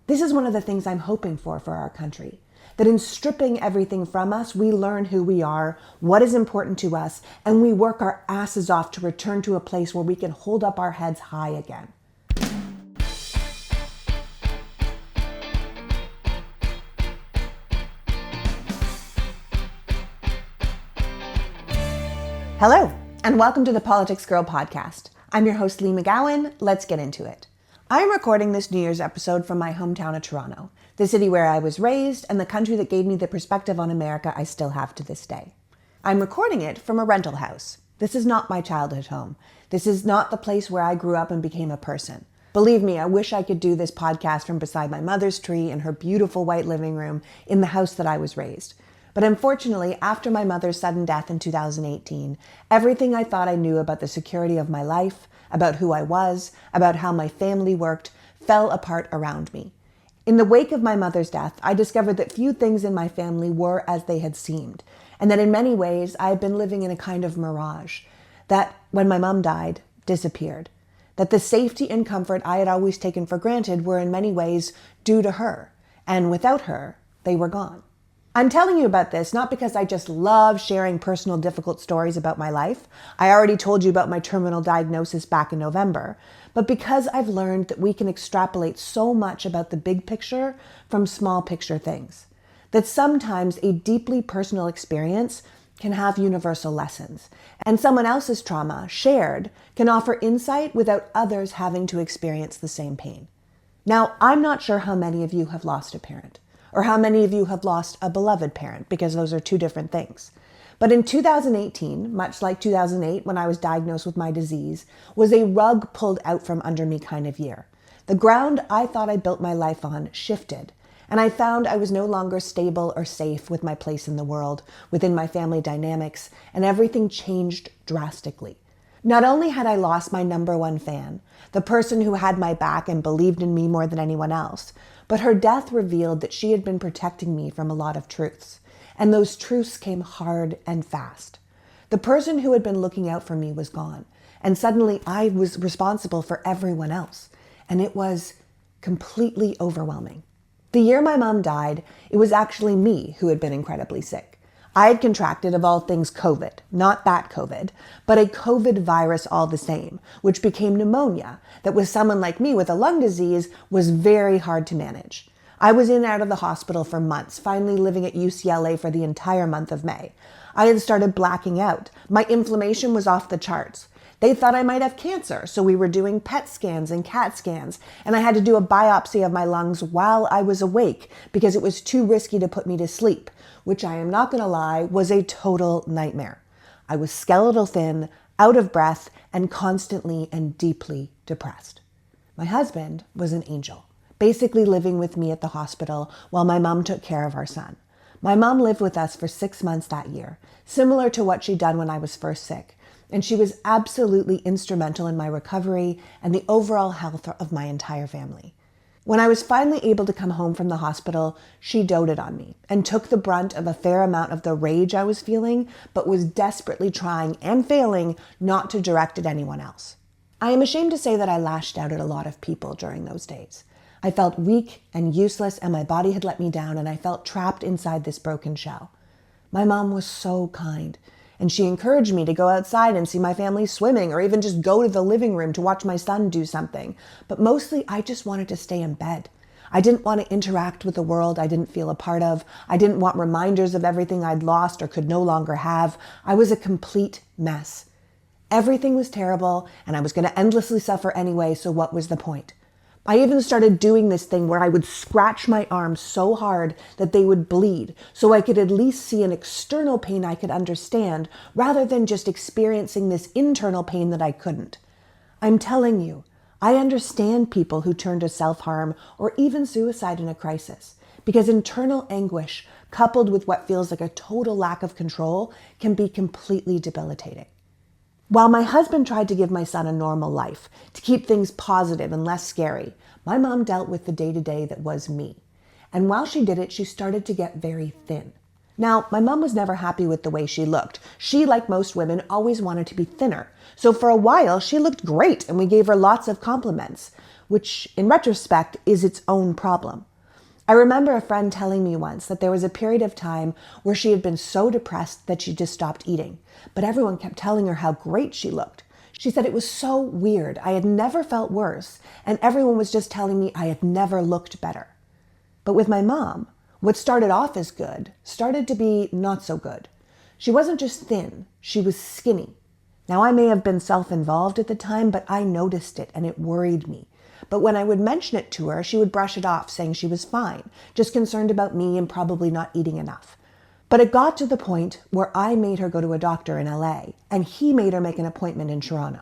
This is one of the things I'm hoping for our country. That in stripping everything from us, we learn who we are, what is important to us, and we work our asses off to return to a place where we can hold up our heads high again. Hello, and welcome to the PoliticsGirl podcast. I'm your host, Lee McGowan. Let's get into it. I'm recording this New Year's episode from my hometown of Toronto, the city where I was raised and the country that gave me the perspective on America I still have to this day. I'm recording it from a rental house. This is not my childhood home. This is not the place where I grew up and became a person. Believe me, I wish I could do this podcast from beside my mother's tree in her beautiful white living room in the house that I was raised. But unfortunately, after my mother's sudden death in 2018, everything I thought I knew about the security of my life, about who I was, about how my family worked, fell apart around me. In the wake of my mother's death, I discovered that few things in my family were as they had seemed, and that in many ways I had been living in a kind of mirage, that when my mom died, disappeared, that the safety and comfort I had always taken for granted were in many ways due to her, and without her, they were gone. I'm telling you about this not because I just love sharing personal difficult stories about my life. I already told you about my terminal diagnosis back in November, but because I've learned that we can extrapolate so much about the big picture from small picture things. That sometimes a deeply personal experience can have universal lessons, and someone else's trauma, shared, can offer insight without others having to experience the same pain. Now, I'm not sure how many of you have lost a parent, or how many of you have lost a beloved parent, because those are two different things. But in 2018, much like 2008 when I was diagnosed with my disease, was a rug pulled out from under me kind of year. The ground I thought I built my life on shifted, and I found I was no longer stable or safe with my place in the world, within my family dynamics, and everything changed drastically. Not only had I lost my number one fan, the person who had my back and believed in me more than anyone else, but her death revealed that she had been protecting me from a lot of truths, and those truths came hard and fast. The person who had been looking out for me was gone, and suddenly I was responsible for everyone else, and it was completely overwhelming. The year my mom died, it was actually me who had been incredibly sick. I had contracted, of all things, COVID, not that COVID, but a COVID virus all the same, which became pneumonia, that with someone like me with a lung disease was very hard to manage. I was in and out of the hospital for months, finally living at UCLA for the entire month of May. I had started blacking out. My inflammation was off the charts. They thought I might have cancer, so we were doing PET scans and CAT scans, and I had to do a biopsy of my lungs while I was awake because it was too risky to put me to sleep, which I am not going to lie, was a total nightmare. I was skeletal thin, out of breath, and constantly and deeply depressed. My husband was an angel, basically living with me at the hospital while my mom took care of our son. My mom lived with us for 6 months that year, similar to what she'd done when I was first sick, and she was absolutely instrumental in my recovery and the overall health of my entire family. When I was finally able to come home from the hospital, she doted on me and took the brunt of a fair amount of the rage I was feeling, but was desperately trying and failing not to direct at anyone else. I am ashamed to say that I lashed out at a lot of people during those days. I felt weak and useless, and my body had let me down, and I felt trapped inside this broken shell. My mom was so kind, and she encouraged me to go outside and see my family swimming, or even just go to the living room to watch my son do something. But mostly, I just wanted to stay in bed. I didn't want to interact with the world I didn't feel a part of. I didn't want reminders of everything I'd lost or could no longer have. I was a complete mess. Everything was terrible, and I was going to endlessly suffer anyway, so what was the point? I even started doing this thing where I would scratch my arms so hard that they would bleed, so I could at least see an external pain I could understand, rather than just experiencing this internal pain that I couldn't. I'm telling you, I understand people who turn to self-harm or even suicide in a crisis, because internal anguish, coupled with what feels like a total lack of control, can be completely debilitating. While my husband tried to give my son a normal life, to keep things positive and less scary, my mom dealt with the day-to-day that was me. And while she did it, she started to get very thin. Now, my mom was never happy with the way she looked. She, like most women, always wanted to be thinner. So for a while, she looked great, and we gave her lots of compliments. which in retrospect is its own problem. I remember a friend telling me once that there was a period of time where she had been so depressed that she just stopped eating, but everyone kept telling her how great she looked. She said it was so weird. I had never felt worse, and everyone was just telling me I had never looked better. But with my mom, what started off as good started to be not so good. She wasn't just thin, she was skinny. Now, I may have been self-involved at the time, but I noticed it and it worried me. But when I would mention it to her, she would brush it off, saying she was fine, just concerned about me and probably not eating enough. But it got to the point where I made her go to a doctor in LA, and he made her make an appointment in Toronto.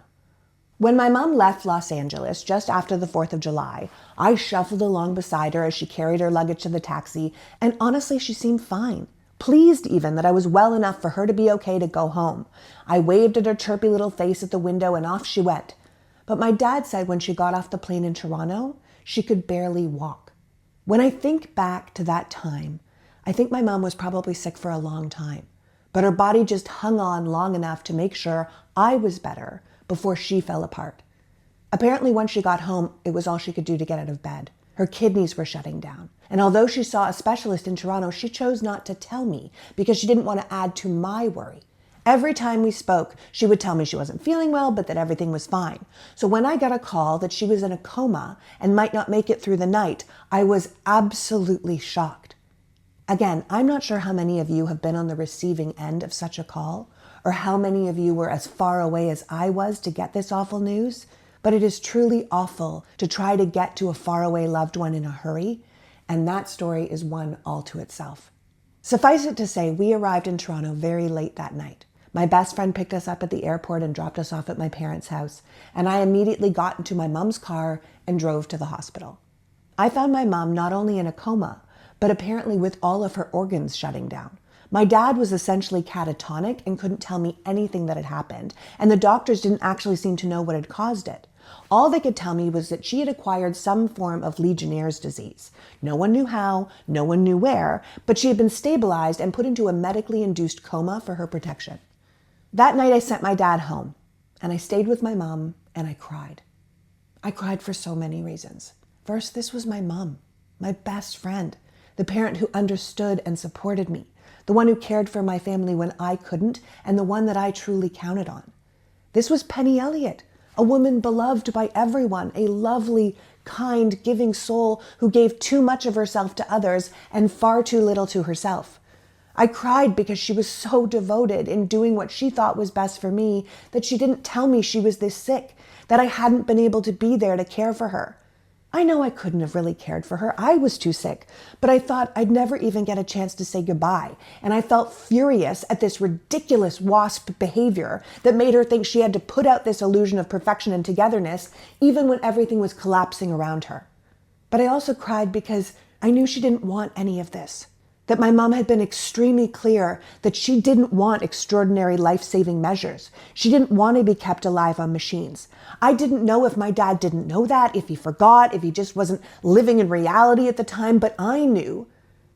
When my mom left Los Angeles just after the 4th of July, I shuffled along beside her as she carried her luggage to the taxi, and honestly, she seemed fine. Pleased even that I was well enough for her to be okay to go home. I waved at her chirpy little face at the window and off she went. But my dad said when she got off the plane in Toronto, she could barely walk. When I think back to that time, I think my mom was probably sick for a long time, but her body just hung on long enough to make sure I was better before she fell apart. Apparently, once she got home, it was all she could do to get out of bed. Her kidneys were shutting down. And although she saw a specialist in Toronto, she chose not to tell me because she didn't want to add to my worry. Every time we spoke, she would tell me she wasn't feeling well, but that everything was fine. So when I got a call that she was in a coma and might not make it through the night, I was absolutely shocked. Again, I'm not sure how many of you have been on the receiving end of such a call, or how many of you were as far away as I was to get this awful news, but it is truly awful to try to get to a faraway loved one in a hurry, and that story is one all to itself. Suffice it to say, we arrived in Toronto very late that night. My best friend picked us up at the airport and dropped us off at my parents' house, and I immediately got into my mom's car and drove to the hospital. I found my mom not only in a coma, but apparently with all of her organs shutting down. My dad was essentially catatonic and couldn't tell me anything that had happened, and the doctors didn't actually seem to know what had caused it. All they could tell me was that she had acquired some form of Legionnaire's disease. No one knew how, no one knew where, but she had been stabilized and put into a medically induced coma for her protection. That night I sent my dad home, and I stayed with my mom, and I cried. I cried for so many reasons. First, this was my mom, my best friend, the parent who understood and supported me, the one who cared for my family when I couldn't, and the one that I truly counted on. This was Penny Elliott, a woman beloved by everyone, a lovely, kind, giving soul who gave too much of herself to others and far too little to herself. I cried because she was so devoted in doing what she thought was best for me that she didn't tell me she was this sick, that I hadn't been able to be there to care for her. I know I couldn't have really cared for her. I was too sick, but I thought I'd never even get a chance to say goodbye. And I felt furious at this ridiculous WASP behavior that made her think she had to put out this illusion of perfection and togetherness, even when everything was collapsing around her. But I also cried because I knew she didn't want any of this. That my mom had been extremely clear that she didn't want extraordinary life-saving measures. She didn't want to be kept alive on machines. I didn't know if my dad didn't know that, if he forgot, if he just wasn't living in reality at the time, but I knew.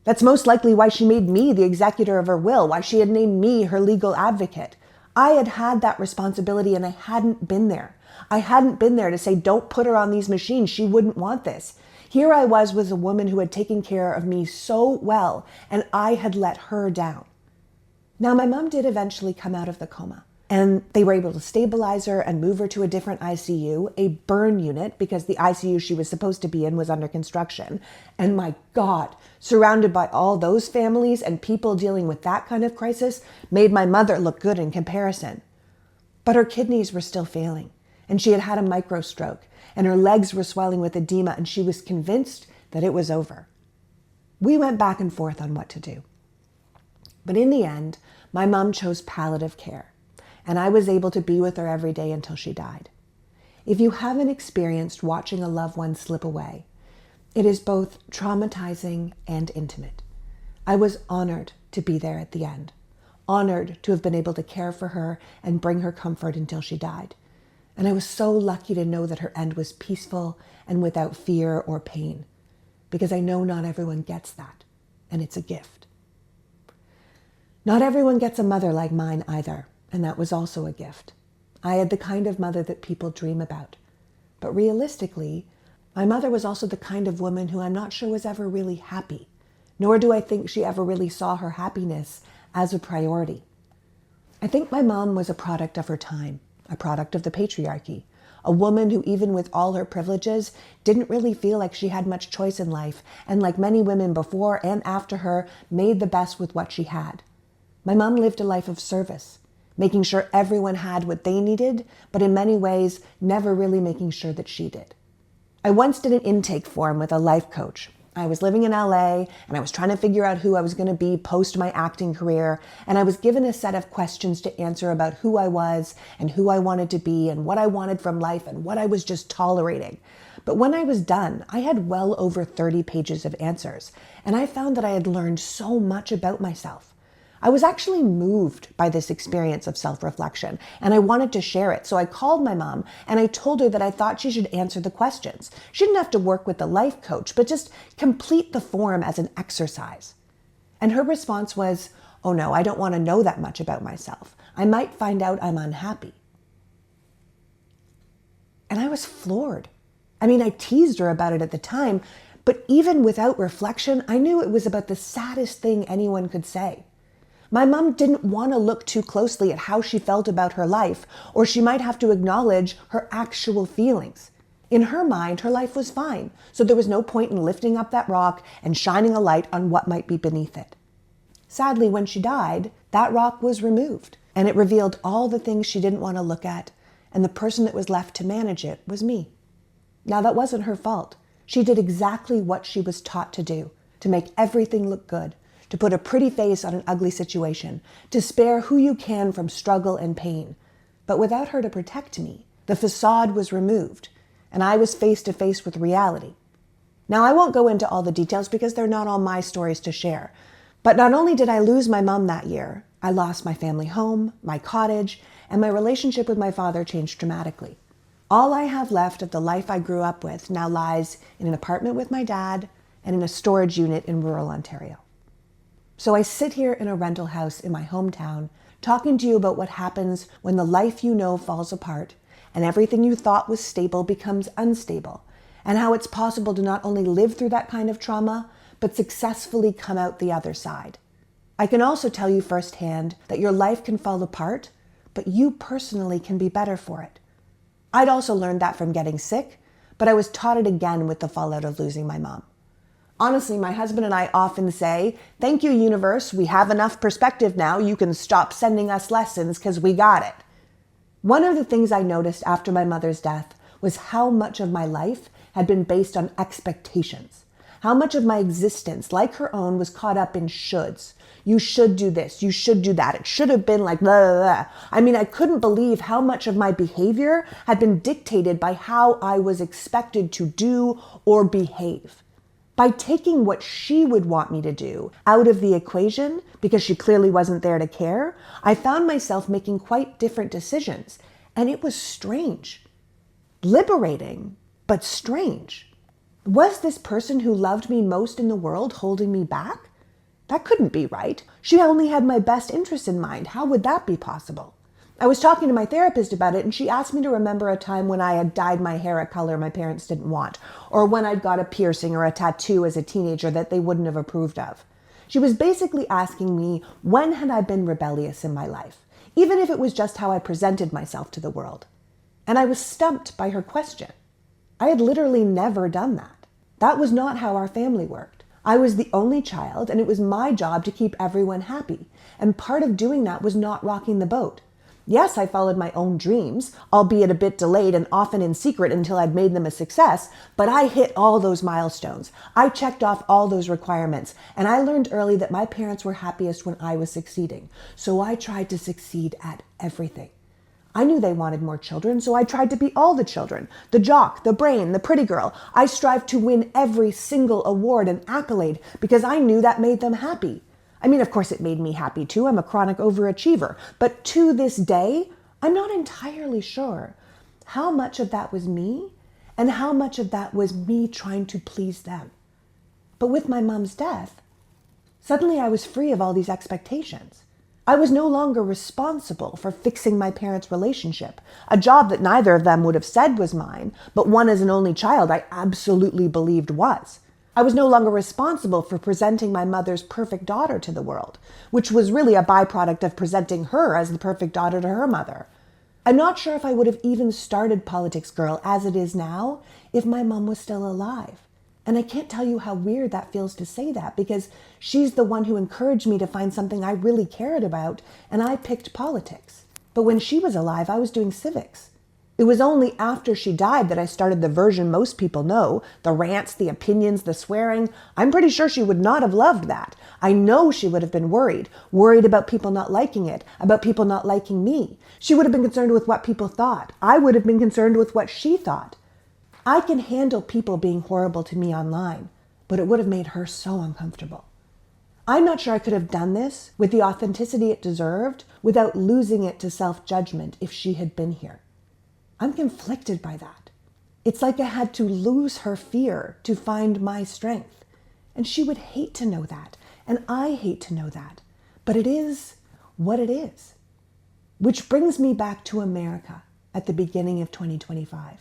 That's most likely why she made me the executor of her will, why she had named me her legal advocate. I had had that responsibility and I hadn't been there. I hadn't been there to say, don't put her on these machines. She wouldn't want this. Here I was with a woman who had taken care of me so well, and I had let her down. Now, my mom did eventually come out of the coma, and they were able to stabilize her and move her to a different ICU, a burn unit, because the ICU she was supposed to be in was under construction. And my God, surrounded by all those families and people dealing with that kind of crisis made my mother look good in comparison. But her kidneys were still failing, and she had had a microstroke, and her legs were swelling with edema, and she was convinced that it was over. We went back and forth on what to do. But in the end, my mom chose palliative care, and I was able to be with her every day until she died. If you haven't experienced watching a loved one slip away, it is both traumatizing and intimate. I was honored to be there at the end, honored to have been able to care for her and bring her comfort until she died. And I was so lucky to know that her end was peaceful and without fear or pain, because I know not everyone gets that, and it's a gift. Not everyone gets a mother like mine either, and that was also a gift. I had the kind of mother that people dream about. But realistically, My mother was also the kind of woman who I'm not sure was ever really happy, nor do I think she ever really saw her happiness as a priority. I think my mom was a product of her time, a product of the patriarchy, a woman who, even with all her privileges, didn't really feel like she had much choice in life, and like many women before and after her, made the best with what she had. My mom lived a life of service, making sure everyone had what they needed, but in many ways, never really making sure that she did. I once did an intake form with a life coach. I was living in LA and I was trying to figure out who I was going to be post my acting career, and I was given a set of questions to answer about who I was and who I wanted to be and what I wanted from life and what I was just tolerating. But when I was done, I had well over 30 pages of answers, and I found that I had learned so much about myself. I was actually moved by this experience of self-reflection, and I wanted to share it. So I called my mom and I told her that I thought she should answer the questions. She didn't have to work with the life coach, but just complete the form as an exercise. And her response was, "Oh no, I don't want to know that much about myself. I might find out I'm unhappy." And I was floored. I mean, I teased her about it at the time, but even without reflection, I knew it was about the saddest thing anyone could say. My mom didn't want to look too closely at how she felt about her life, or she might have to acknowledge her actual feelings. In her mind, her life was fine, so there was no point in lifting up that rock and shining a light on what might be beneath it. Sadly, when she died, that rock was removed, and it revealed all the things she didn't want to look at, and the person that was left to manage it was me. Now, that wasn't her fault. She did exactly what she was taught to do, to make everything look good, to put a pretty face on an ugly situation, to spare who you can from struggle and pain. But without her to protect me, the facade was removed, and I was face to face with reality. Now, I won't go into all the details because they're not all my stories to share. But not only did I lose my mom that year, I lost my family home, my cottage, and my relationship with my father changed dramatically. All I have left of the life I grew up with now lies in an apartment with my dad and in a storage unit in rural Ontario. So I sit here in a rental house in my hometown, talking to you about what happens when the life you know falls apart and everything you thought was stable becomes unstable, and how it's possible to not only live through that kind of trauma, but successfully come out the other side. I can also tell you firsthand that your life can fall apart, but you personally can be better for it. I'd also learned that from getting sick, but I was taught it again with the fallout of losing my mom. Honestly, my husband and I often say, "Thank you, universe. We have enough perspective now. You can stop sending us lessons because we got it." One of the things I noticed after my mother's death was how much of my life had been based on expectations. How much of my existence, like her own, was caught up in shoulds. You should do this. You should do that. It should have been like blah, blah, blah. I mean, I couldn't believe how much of my behavior had been dictated by how I was expected to do or behave. By taking what she would want me to do out of the equation, because she clearly wasn't there to care, I found myself making quite different decisions. And it was strange. Liberating, but strange. Was this person who loved me most in the world holding me back? That couldn't be right. She only had my best interest in mind. How would that be possible? I was talking to my therapist about it, and she asked me to remember a time when I had dyed my hair a color my parents didn't want, or when I'd got a piercing or a tattoo as a teenager that they wouldn't have approved of. She was basically asking me, when had I been rebellious in my life, even if it was just how I presented myself to the world. And I was stumped by her question. I had literally never done that. That was not how our family worked. I was the only child, and it was my job to keep everyone happy. And part of doing that was not rocking the boat. Yes, I followed my own dreams, albeit a bit delayed and often in secret until I'd made them a success, but I hit all those milestones. I checked off all those requirements, and I learned early that my parents were happiest when I was succeeding. So I tried to succeed at everything. I knew they wanted more children, so I tried to be all the children. The jock, the brain, the pretty girl. I strived to win every single award and accolade because I knew that made them happy. I mean, of course, it made me happy too. I'm a chronic overachiever. But to this day, I'm not entirely sure how much of that was me and how much of that was me trying to please them. But with my mom's death, suddenly I was free of all these expectations. I was no longer responsible for fixing my parents' relationship, a job that neither of them would have said was mine, but one as an only child I absolutely believed was. I was no longer responsible for presenting my mother's perfect daughter to the world, which was really a byproduct of presenting her as the perfect daughter to her mother. I'm not sure if I would have even started PoliticsGirl as it is now if my mom was still alive. And I can't tell you how weird that feels to say that, because she's the one who encouraged me to find something I really cared about, and I picked politics. But when she was alive, I was doing civics. It was only after she died that I started the version most people know, the rants, the opinions, the swearing. I'm pretty sure she would not have loved that. I know she would have been worried about people not liking it, about people not liking me. She would have been concerned with what people thought. I would have been concerned with what she thought. I can handle people being horrible to me online, but it would have made her so uncomfortable. I'm not sure I could have done this with the authenticity it deserved without losing it to self-judgment if she had been here. I'm conflicted by that. It's like I had to lose her fear to find my strength. And she would hate to know that, and I hate to know that. But it is what it is. Which brings me back to America at the beginning of 2025.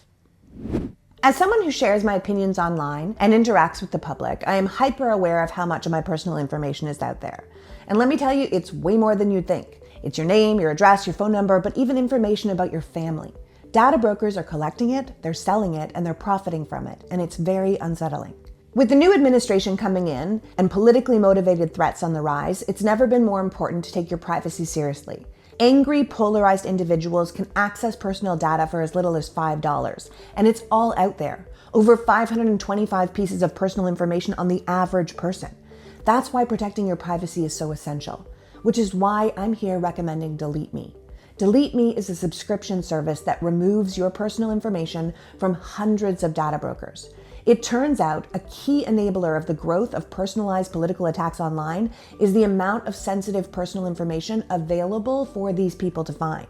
As someone who shares my opinions online and interacts with the public, I am hyper aware of how much of my personal information is out there. And let me tell you, it's way more than you'd think. It's your name, your address, your phone number, but even information about your family. Data brokers are collecting it, they're selling it, and they're profiting from it, and it's very unsettling. With the new administration coming in and politically motivated threats on the rise, it's never been more important to take your privacy seriously. Angry, polarized individuals can access personal data for as little as $5, and it's all out there. Over 525 pieces of personal information on the average person. That's why protecting your privacy is so essential, which is why I'm here recommending DeleteMe. DeleteMe is a subscription service that removes your personal information from hundreds of data brokers. It turns out a key enabler of the growth of personalized political attacks online is the amount of sensitive personal information available for these people to find.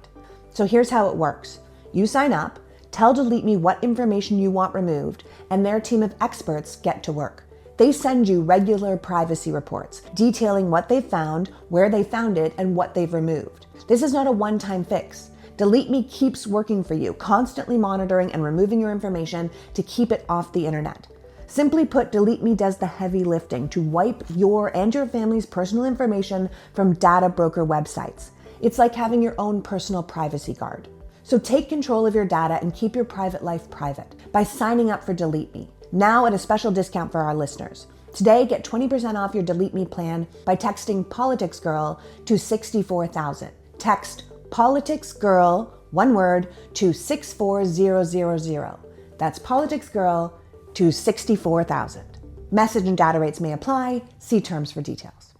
So here's how it works. You sign up, tell DeleteMe what information you want removed, and their team of experts get to work. They send you regular privacy reports detailing what they've found, where they found it, and what they've removed. This is not a one-time fix. DeleteMe keeps working for you, constantly monitoring and removing your information to keep it off the internet. Simply put, DeleteMe does the heavy lifting to wipe your and your family's personal information from data broker websites. It's like having your own personal privacy guard. So take control of your data and keep your private life private by signing up for DeleteMe, now at a special discount for our listeners. Today, get 20% off your DeleteMe plan by texting PoliticsGirl to 64,000. Text PoliticsGirl, one word, to 64000. That's PoliticsGirl to 64,000. Message and data rates may apply. See terms for details.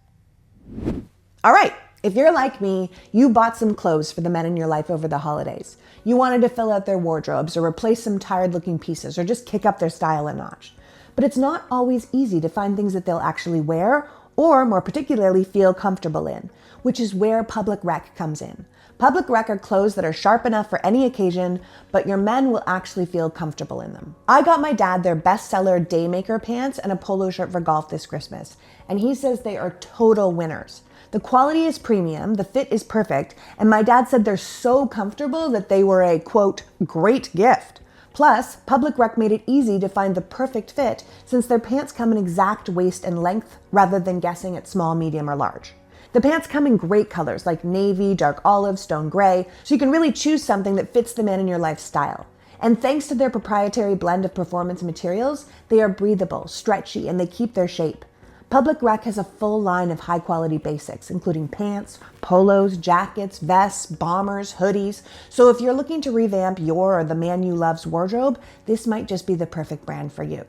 All right, if you're like me, you bought some clothes for the men in your life over the holidays. You wanted to fill out their wardrobes or replace some tired-looking pieces or just kick up their style a notch. But it's not always easy to find things that they'll actually wear or, more particularly, feel comfortable in, which is where Public Rec comes in. Public Rec are clothes that are sharp enough for any occasion, but your men will actually feel comfortable in them. I got my dad their bestseller Daymaker pants and a polo shirt for golf this Christmas, and he says they are total winners. The quality is premium, the fit is perfect, and my dad said they're so comfortable that they were a, quote, great gift. Plus, Public Rec made it easy to find the perfect fit since their pants come in exact waist and length rather than guessing at small, medium, or large. The pants come in great colors like navy, dark olive, stone gray, so you can really choose something that fits the man in your life style. And thanks to their proprietary blend of performance materials, they are breathable, stretchy, and they keep their shape. Public Rec has a full line of high-quality basics, including pants, polos, jackets, vests, bombers, hoodies. So if you're looking to revamp your or the man you love's wardrobe, this might just be the perfect brand for you.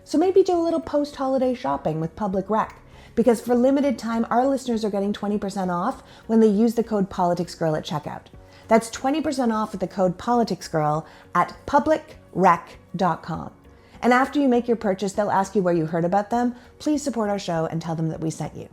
So maybe do a little post-holiday shopping with Public Rec, because for limited time, our listeners are getting 20% off when they use the code PoliticsGirl at checkout. That's 20% off with the code PoliticsGirl at publicrec.com. And after you make your purchase, they'll ask you where you heard about them. Please support our show and tell them that we sent you.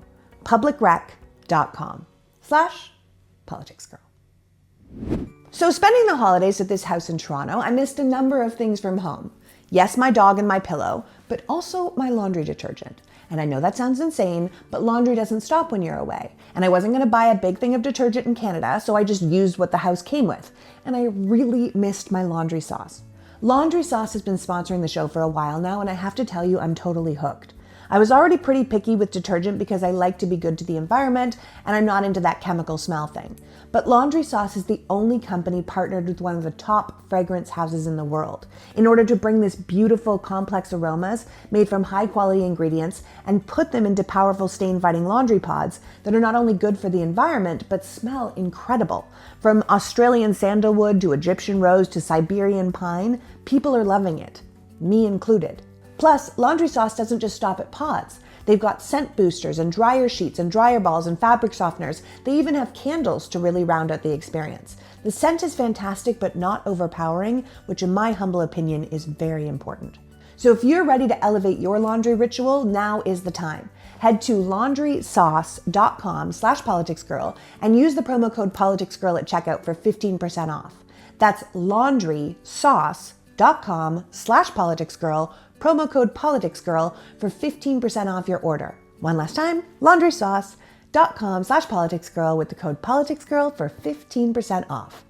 publicrec.com/PoliticsGirl. So spending the holidays at this house in Toronto, I missed a number of things from home. Yes, my dog and my pillow, but also my laundry detergent. And I know that sounds insane, but laundry doesn't stop when you're away. And I wasn't going to buy a big thing of detergent in Canada, so I just used what the house came with. And I really missed my laundry sauce. Laundry Sauce has been sponsoring the show for a while now, and I have to tell you, I'm totally hooked. I was already pretty picky with detergent because I like to be good to the environment, and I'm not into that chemical smell thing. But Laundry Sauce is the only company partnered with one of the top fragrance houses in the world in order to bring this beautiful, complex aromas made from high-quality ingredients and put them into powerful stain-fighting laundry pods that are not only good for the environment, but smell incredible. From Australian sandalwood to Egyptian rose to Siberian pine, people are loving it, me included. Plus, Laundry Sauce doesn't just stop at pods. They've got scent boosters and dryer sheets and dryer balls and fabric softeners. They even have candles to really round out the experience. The scent is fantastic but not overpowering, which in my humble opinion is very important. So if you're ready to elevate your laundry ritual, now is the time. Head to laundrysauce.com/politicsgirl and use the promo code politicsgirl at checkout for 15% off. That's laundrysauce.com/politicsgirl, promo code politicsgirl for 15% off your order. One last time, laundrysauce.com/politicsgirl with the code politicsgirl for 15% off.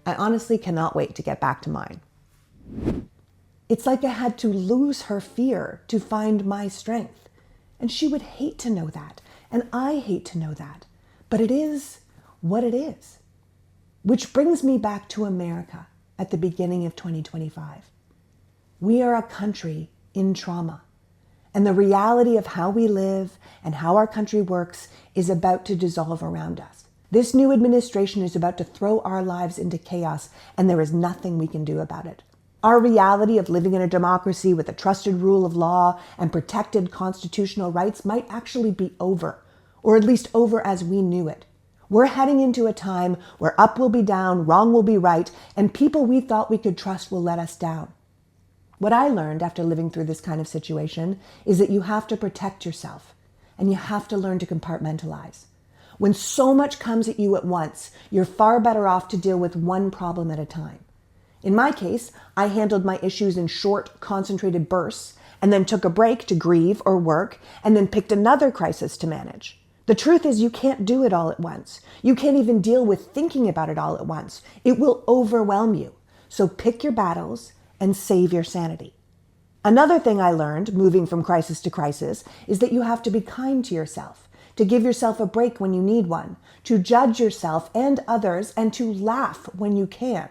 I honestly cannot wait to get back to mine. It's like I had to lose her fear to find my strength. And she would hate to know that. And I hate to know that. But it is what it is. Which brings me back to America at the beginning of 2025. We are a country in trauma. And the reality of how we live and how our country works is about to dissolve around us. This new administration is about to throw our lives into chaos, and there is nothing we can do about it. Our reality of living in a democracy with a trusted rule of law and protected constitutional rights might actually be over, or at least over as we knew it. We're heading into a time where up will be down, wrong will be right, and people we thought we could trust will let us down. What I learned after living through this kind of situation is that you have to protect yourself, and you have to learn to compartmentalize. When so much comes at you at once, you're far better off to deal with one problem at a time. In my case, I handled my issues in short, concentrated bursts, and then took a break to grieve or work, and then picked another crisis to manage. The truth is you can't do it all at once. You can't even deal with thinking about it all at once. It will overwhelm you. So pick your battles and save your sanity. Another thing I learned, moving from crisis to crisis, is that you have to be kind to yourself, to give yourself a break when you need one, to judge yourself and others, and to laugh when you can.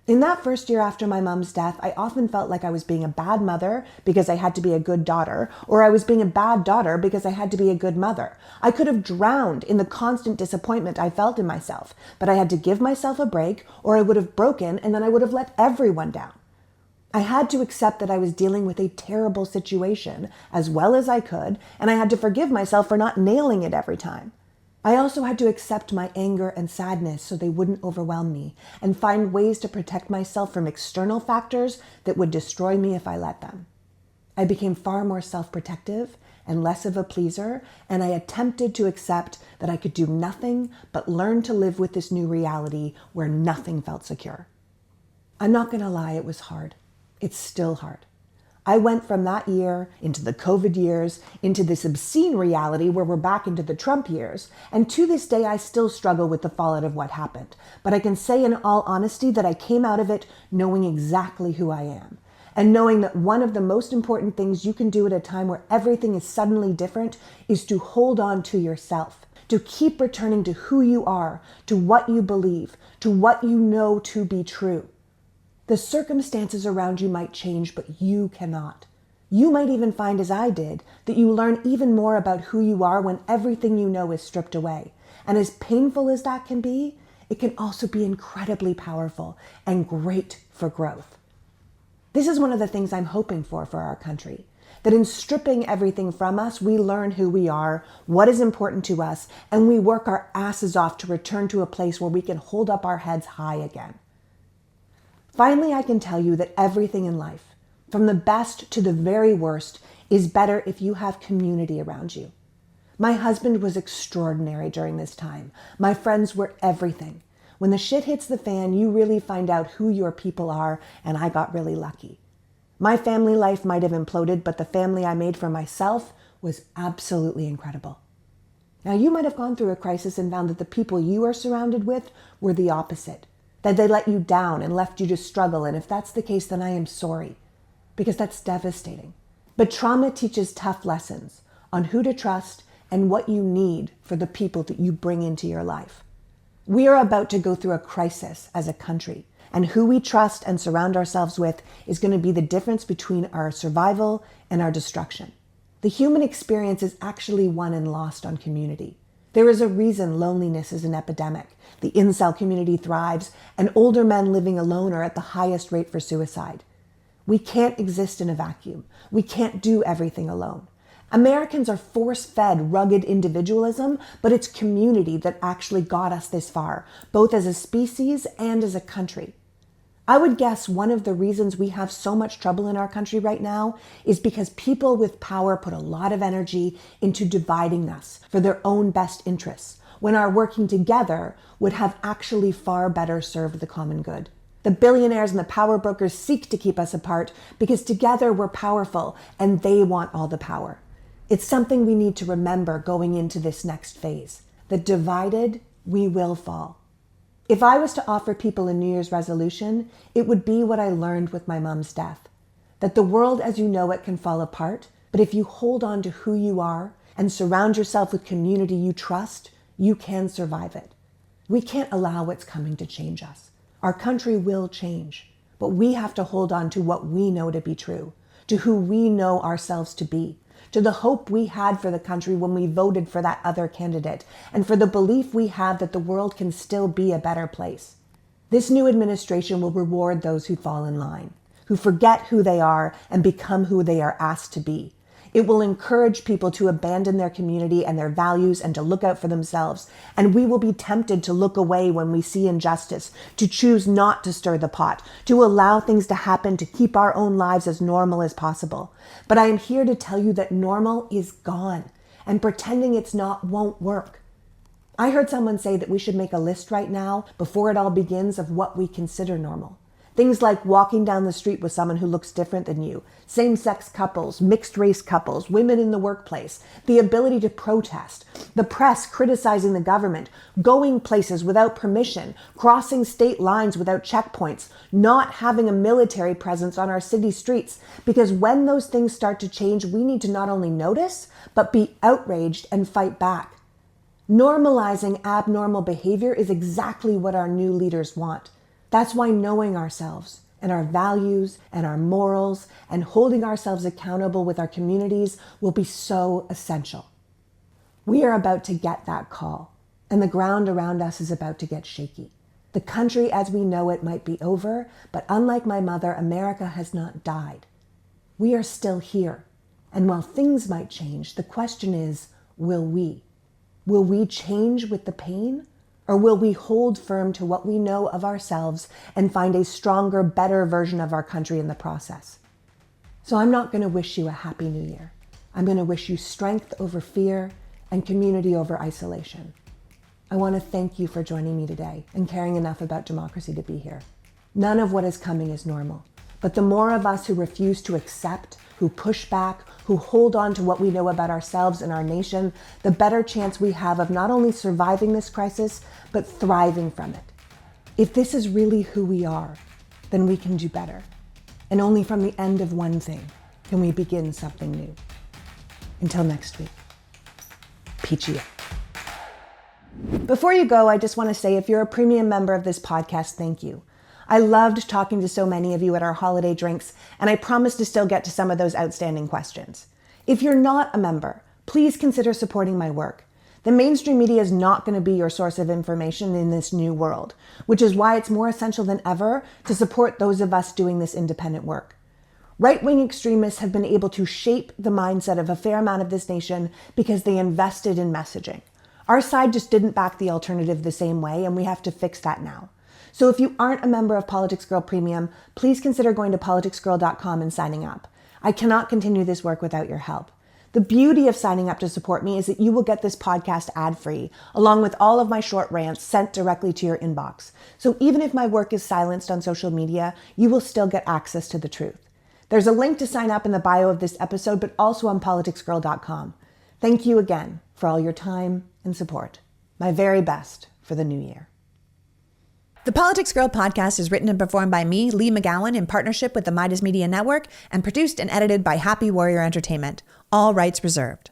In that first year after my mom's death, I often felt like I was being a bad mother because I had to be a good daughter, or I was being a bad daughter because I had to be a good mother. I could have drowned in the constant disappointment I felt in myself, but I had to give myself a break, or I would have broken, and then I would have let everyone down. I had to accept that I was dealing with a terrible situation as well as I could, and I had to forgive myself for not nailing it every time. I also had to accept my anger and sadness so they wouldn't overwhelm me, and find ways to protect myself from external factors that would destroy me if I let them. I became far more self-protective and less of a pleaser, and I attempted to accept that I could do nothing but learn to live with this new reality where nothing felt secure. I'm not going to lie, it was hard. It's still hard. I went from that year into the COVID years, into this obscene reality where we're back into the Trump years, and to this day I still struggle with the fallout of what happened. But I can say in all honesty that I came out of it knowing exactly who I am, and knowing that one of the most important things you can do at a time where everything is suddenly different is to hold on to yourself, to keep returning to who you are, to what you believe, to what you know to be true. The circumstances around you might change, but you cannot. You might even find, as I did, that you learn even more about who you are when everything you know is stripped away. And as painful as that can be, it can also be incredibly powerful and great for growth. This is one of the things I'm hoping for our country, that in stripping everything from us, we learn who we are, what is important to us, and we work our asses off to return to a place where we can hold up our heads high again. Finally, I can tell you that everything in life, from the best to the very worst, is better if you have community around you. My husband was extraordinary during this time. My friends were everything. When the shit hits the fan, you really find out who your people are, and I got really lucky. My family life might have imploded, but the family I made for myself was absolutely incredible. Now, you might have gone through a crisis and found that the people you are surrounded with were the opposite, that they let you down and left you to struggle. And if that's the case, then I am sorry, because that's devastating. But trauma teaches tough lessons on who to trust and what you need for the people that you bring into your life. We are about to go through a crisis as a country, and who we trust and surround ourselves with is going to be the difference between our survival and our destruction. The human experience is actually won and lost on community. There is a reason loneliness is an epidemic. The incel community thrives, and older men living alone are at the highest rate for suicide. We can't exist in a vacuum. We can't do everything alone. Americans are force-fed rugged individualism, but it's community that actually got us this far, both as a species and as a country. I would guess one of the reasons we have so much trouble in our country right now is because people with power put a lot of energy into dividing us for their own best interests, when our working together would have actually far better served the common good. The billionaires and the power brokers seek to keep us apart because together we're powerful and they want all the power. It's something we need to remember going into this next phase, that divided, we will fall. If I was to offer people a New Year's resolution, it would be what I learned with my mom's death, that the world as you know it can fall apart, but if you hold on to who you are and surround yourself with community you trust, you can survive it. We can't allow what's coming to change us. Our country will change, but we have to hold on to what we know to be true, to who we know ourselves to be, to the hope we had for the country when we voted for that other candidate, and for the belief we have that the world can still be a better place. This new administration will reward those who fall in line, who forget who they are and become who they are asked to be. It will encourage people to abandon their community and their values and to look out for themselves. And we will be tempted to look away when we see injustice, to choose not to stir the pot, to allow things to happen, to keep our own lives as normal as possible. But I am here to tell you that normal is gone, and pretending it's not won't work. I heard someone say that we should make a list right now, before it all begins, of what we consider normal. Things like walking down the street with someone who looks different than you, same-sex couples, mixed-race couples, women in the workplace, the ability to protest, the press criticizing the government, going places without permission, crossing state lines without checkpoints, not having a military presence on our city streets. Because when those things start to change, we need to not only notice, but be outraged and fight back. Normalizing abnormal behavior is exactly what our new leaders want. That's why knowing ourselves and our values and our morals and holding ourselves accountable with our communities will be so essential. We are about to get that call, and the ground around us is about to get shaky. The country as we know it might be over, but unlike my mother, America has not died. We are still here, and while things might change, the question is, will we? Will we change with the pain? Or will we hold firm to what we know of ourselves and find a stronger, better version of our country in the process? So I'm not going to wish you a happy new year. I'm going to wish you strength over fear and community over isolation. I want to thank you for joining me today and caring enough about democracy to be here. None of what is coming is normal, but the more of us who refuse to accept, who push back, who hold on to what we know about ourselves and our nation, the better chance we have of not only surviving this crisis, but thriving from it. If this is really who we are, then we can do better. And only from the end of one thing can we begin something new. Until next week, peachy out. Before you go, I just want to say, if you're a premium member of this podcast, thank you. I loved talking to so many of you at our holiday drinks, and I promise to still get to some of those outstanding questions. If you're not a member, please consider supporting my work. The mainstream media is not going to be your source of information in this new world, which is why it's more essential than ever to support those of us doing this independent work. Right-wing extremists have been able to shape the mindset of a fair amount of this nation because they invested in messaging. Our side just didn't back the alternative the same way, and we have to fix that now. So if you aren't a member of PoliticsGirl Premium, please consider going to PoliticsGirl.com and signing up. I cannot continue this work without your help. The beauty of signing up to support me is that you will get this podcast ad-free, along with all of my short rants sent directly to your inbox. So even if my work is silenced on social media, you will still get access to the truth. There's a link to sign up in the bio of this episode, but also on PoliticsGirl.com. Thank you again for all your time and support. My very best for the new year. The Politics Girl podcast is written and performed by me, Lee McGowan, in partnership with the Midas Media Network, and produced and edited by Happy Warrior Entertainment. All rights reserved.